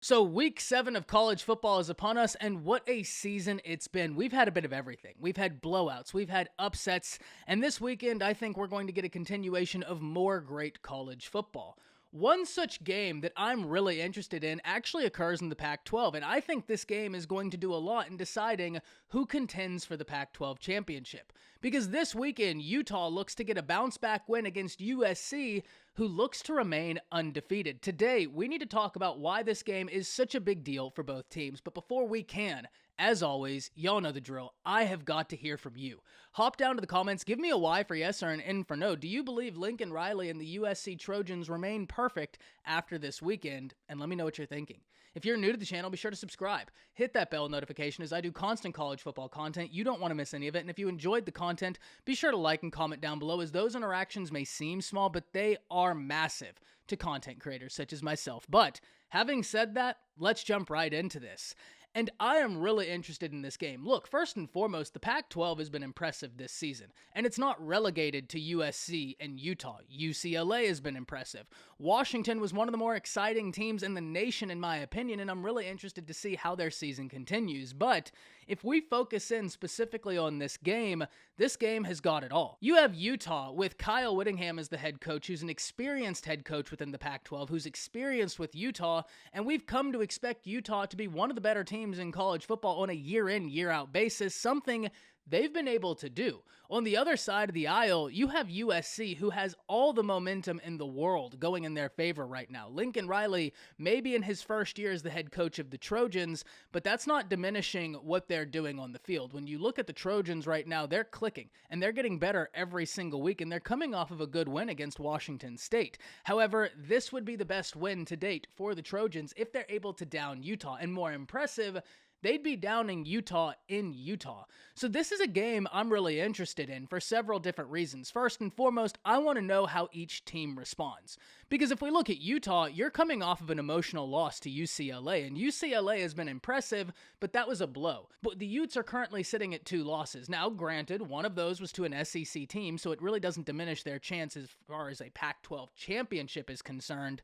So, week 7 of college football is upon us, and what a season it's been. We've had a bit of everything. We've had blowouts, we've had upsets, and this weekend I think we're going to get a continuation of more great college football. One such game that I'm really interested in actually occurs in the Pac 12, and I think this game is going to do a lot in deciding who contends for the Pac 12 championship. Because this weekend, Utah looks to get a bounce back win against USC, who looks to remain undefeated. Today, we need to talk about why this game is such a big deal for both teams, but before we can, as always, y'all know the drill. I have got to hear from you. Hop down to the comments, give me a Y for yes or an N for no. Do you believe Lincoln Riley and the USC Trojans remain perfect after this weekend? And let me know what you're thinking. If you're new to the channel, be sure to subscribe. Hit that bell notification as I do constant college football content. You don't want to miss any of it. And if you enjoyed the content, be sure to like and comment down below, as those interactions may seem small, but they are massive to content creators such as myself. But having said that, let's jump right into this. And I am really interested in this game. Look, first and foremost, the Pac-12 has been impressive this season, and it's not relegated to USC and Utah. UCLA has been impressive. Washington was one of the more exciting teams in the nation, in my opinion, and I'm really interested to see how their season continues. But if we focus in specifically on this game has got it all. You have Utah with Kyle Whittingham as the head coach, who's an experienced head coach within the Pac-12, who's experienced with Utah, and we've come to expect Utah to be one of the better teams in college football on a year-in, year-out basis, something they've been able to do. On the other side of the aisle, you have USC, who has all the momentum in the world going in their favor right now. Lincoln Riley may be in his first year as the head coach of the Trojans, but that's not diminishing what they're doing on the field. When you look at the Trojans right now, they're clicking, and they're getting better every single week, and they're coming off of a good win against Washington State. However, this would be the best win to date for the Trojans if they're able to down Utah, and more impressive, they'd be downing Utah in Utah. So this is a game I'm really interested in for several different reasons. First and foremost, I want to know how each team responds. Because if we look at Utah, you're coming off of an emotional loss to UCLA, and UCLA has been impressive, but that was a blow. But the Utes are currently sitting at 2 losses. Now, granted, one of those was to an SEC team, so it really doesn't diminish their chances as far as a Pac-12 championship is concerned.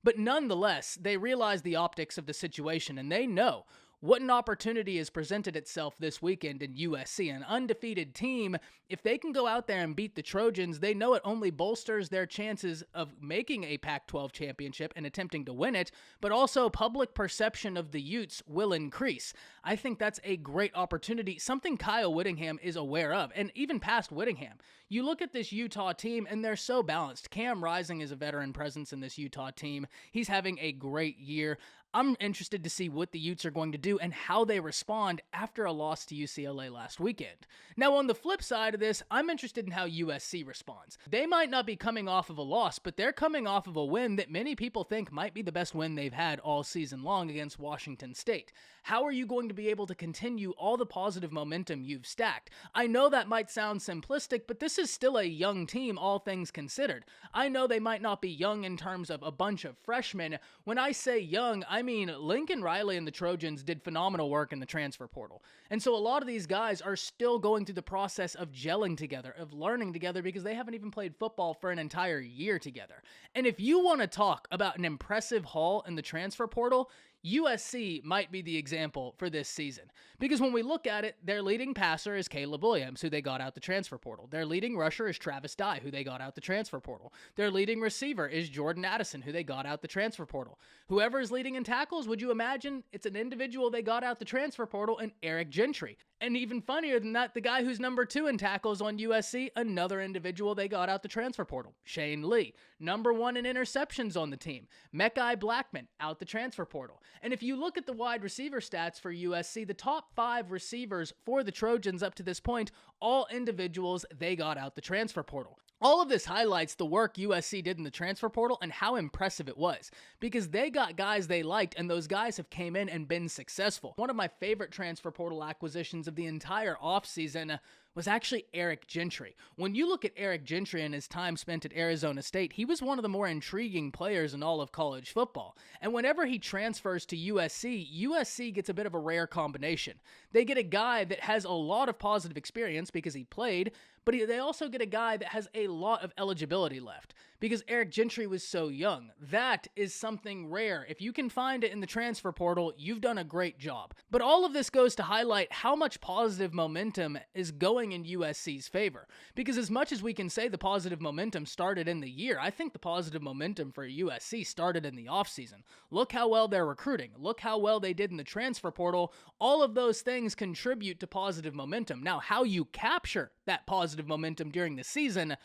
But nonetheless, they realize the optics of the situation, and they know what an opportunity has presented itself this weekend in USC. An undefeated team, if they can go out there and beat the Trojans, they know it only bolsters their chances of making a Pac-12 championship and attempting to win it, but also public perception of the Utes will increase. I think that's a great opportunity, something Kyle Whittingham is aware of, and even past Whittingham. You look at this Utah team, and they're so balanced. Cam Rising is a veteran presence in this Utah team. He's having a great year. I'm interested to see what the Utes are going to do and how they respond after a loss to UCLA last weekend. Now, on the flip side of this, I'm interested in how USC responds. They might not be coming off of a loss, but they're coming off of a win that many people think might be the best win they've had all season long against Washington State. How are you going to be able to continue all the positive momentum you've stacked? I know that might sound simplistic, but this is still a young team, all things considered. I know they might not be young in terms of a bunch of freshmen. When I say young, I mean Lincoln Riley and the Trojans did phenomenal work in the transfer portal. And so a lot of these guys are still going through the process of gelling together, of learning together, because they haven't even played football for an entire year together. And if you want to talk about an impressive haul in the transfer portal, USC might be the example for this season. Because when we look at it, their leading passer is Caleb Williams, who they got out the transfer portal. Their leading rusher is Travis Dye, who they got out the transfer portal. Their leading receiver is Jordan Addison, who they got out the transfer portal. Whoever is leading in tackles, would you imagine it's an individual they got out the transfer portal, and Eric Gentry. And even funnier than that, the guy who's number 2 in tackles on USC, another individual they got out the transfer portal, Shane Lee. Number 1 in interceptions on the team, Mekhi Blackman, out the transfer portal. And if you look at the wide receiver stats for USC, the top 5 receivers for the Trojans up to this point, all individuals they got out the transfer portal. All of this highlights the work USC did in the transfer portal and how impressive it was, because they got guys they liked, and those guys have came in and been successful. One of my favorite transfer portal acquisitions of the entire offseason was actually Eric Gentry. When you look at Eric Gentry and his time spent at Arizona State, he was one of the more intriguing players in all of college football. And whenever he transfers to USC, USC gets a bit of a rare combination. They get a guy that has a lot of positive experience because he played, but they also get a guy that has a lot of eligibility left. because Eric Gentry was so young. That is something rare. If you can find it in the transfer portal, you've done a great job. But all of this goes to highlight how much positive momentum is going in USC's favor. Because as much as we can say the positive momentum started in the year, I think the positive momentum for USC started in the offseason. Look how well they're recruiting. Look how well they did in the transfer portal. All of those things contribute to positive momentum. Now, how you capture that positive momentum during the season,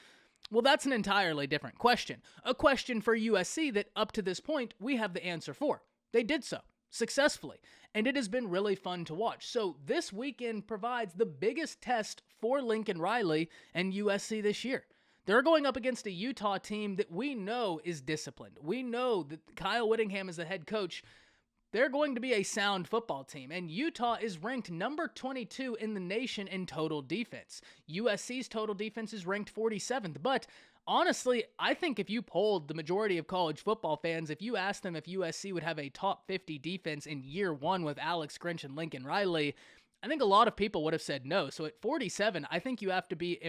well, that's an entirely different question. A question for USC that up to this point, we have the answer for. They did so successfully, and it has been really fun to watch. So this weekend provides the biggest test for Lincoln Riley and USC this year. They're going up against a Utah team that we know is disciplined. We know that Kyle Whittingham is the head coach. They're going to be a sound football team, and Utah is ranked number 22 in the nation in total defense. USC's total defense is ranked 47th, but honestly, I think if you polled the majority of college football fans, if you asked them if USC would have a top 50 defense in year one with Alex Grinch and Lincoln Riley, I think a lot of people would have said no. So at 47, I think you have to be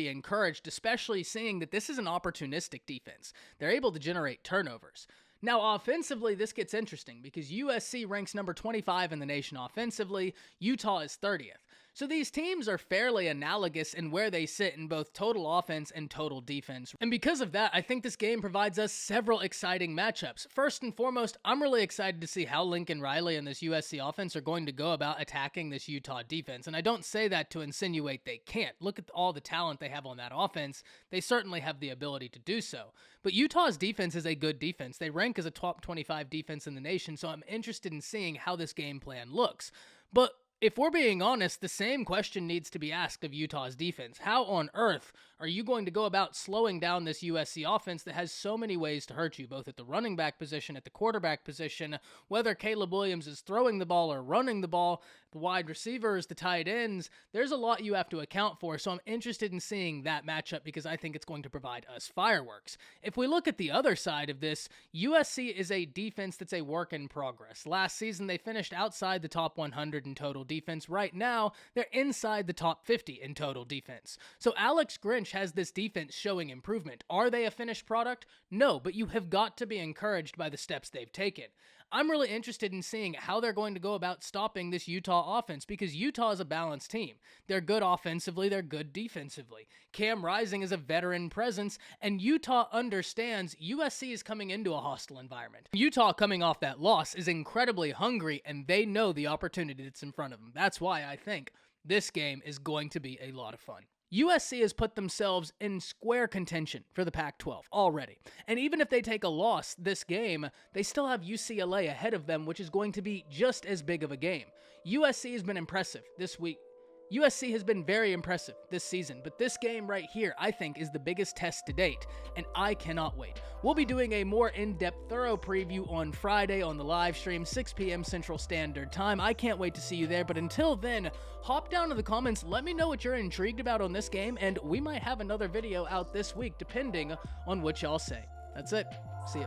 encouraged, especially seeing that this is an opportunistic defense. They're able to generate turnovers. Now, offensively, this gets interesting because USC ranks number 25 in the nation offensively. Utah is 30th. So these teams are fairly analogous in where they sit in both total offense and total defense. And because of that, I think this game provides us several exciting matchups. First and foremost, I'm really excited to see how Lincoln Riley and this USC offense are going to go about attacking this Utah defense. And I don't say that to insinuate they can't. Look at all the talent they have on that offense. They certainly have the ability to do so. But Utah's defense is a good defense. They rank as a top 25 defense in the nation, so I'm interested in seeing how this game plan looks. But if we're being honest, the same question needs to be asked of Utah's defense. How on earth are you going to go about slowing down this USC offense that has so many ways to hurt you, both at the running back position, at the quarterback position, whether Caleb Williams is throwing the ball or running the ball, the wide receivers, the tight ends? There's a lot you have to account for, so I'm interested in seeing that matchup because I think it's going to provide us fireworks. If we look at the other side of this, USC is a defense that's a work in progress. Last season, they finished outside the top 100 in total defense. Right now, they're inside the top 50 in total defense. So Alex Grinch has this defense showing improvement. Are they a finished product? No, but you have got to be encouraged by the steps they've taken. I'm really interested in seeing how they're going to go about stopping this Utah offense because Utah is a balanced team. They're good offensively, they're good defensively. Cam Rising is a veteran presence, and Utah understands USC is coming into a hostile environment. Utah, coming off that loss, is incredibly hungry, and they know the opportunity that's in front of them. That's why I think this game is going to be a lot of fun. USC has put themselves in square contention for the Pac-12 already. And even if they take a loss this game, they still have UCLA ahead of them, which is going to be just as big of a game. USC has been impressive this week. USC has been very impressive this season, but this game right here, I think, is the biggest test to date, and I cannot wait. We'll be doing a more in-depth, thorough preview on Friday on the live stream, 6 p.m. Central Standard Time. I can't wait to see you there, but until then, hop down to the comments, let me know what you're intrigued about on this game, and we might have another video out this week, depending on what y'all say. That's it. See ya.